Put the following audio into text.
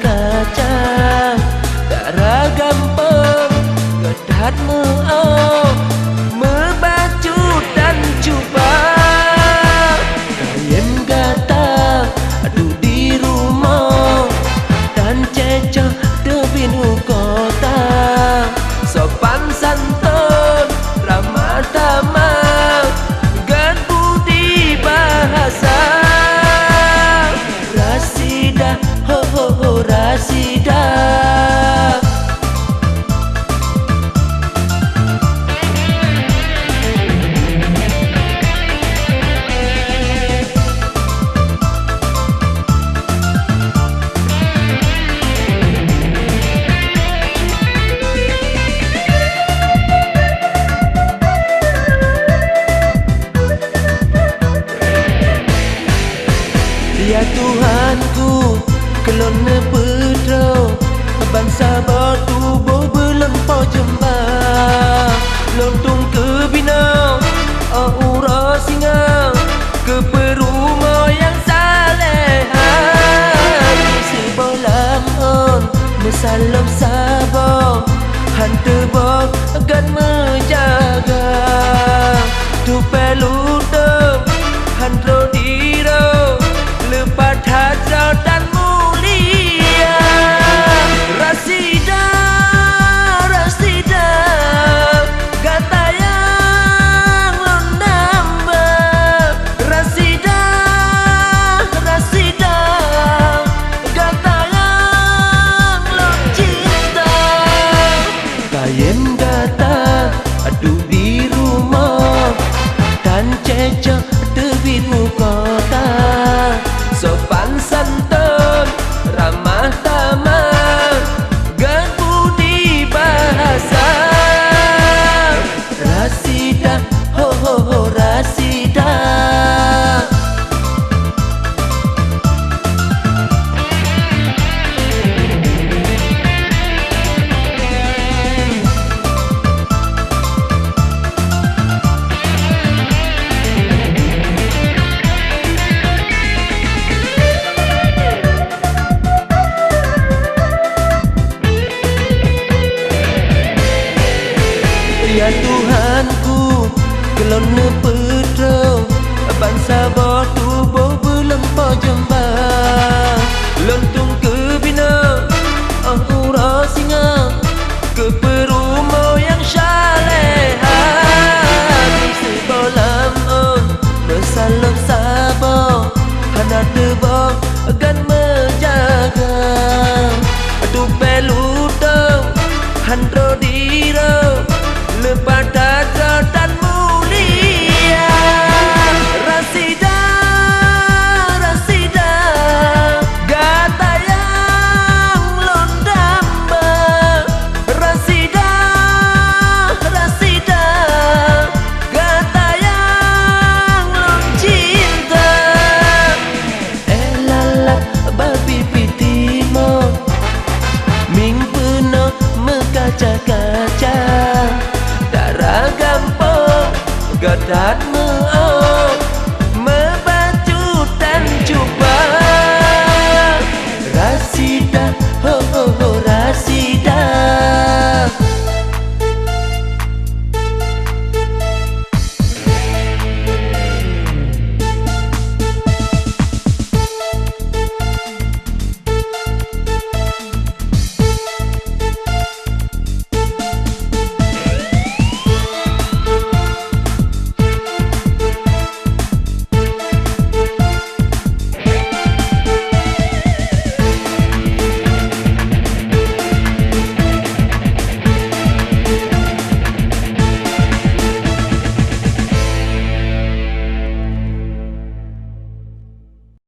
kaca-kaca darah gampang gedatmu membaju dan coba kayem gata aduh di rumah dan cecah debinu kota sopan santun ramah tamah gan budi bahasa Rasida ho ho ho Rasida Ya Tuhanku, kelone pedro bangsa batu bo belum po jemba lontung ke bina aura singa ke perumo yang saleha sebolam on mesalom sabo hante bo akan menjaga tu peludem handro diro lepat hadrat dan mulia Rasida, Rasida kata yang londamba Rasida, Rasida kata yang lon cinta kayem kata aduh di rumah dan cecah debinu kota sopan santun ramah tamah gan budi bahasa Rasida ho ho ho Rasida Ya Tuhanku, kelone pedro bangsa batu bo belum po jemba lontung ke bina aura singa ke perumo yang syaleha di sebolam on bersalam sabo hana tebak akan menjaga aduh peludang handro diro lepas hadrat dan mulia Rasida, Rasida kata yang londamba Rasida, Rasida kata yang lon cinta elala babi pitimo ming penuh mekaca-kaca darah gampang gedat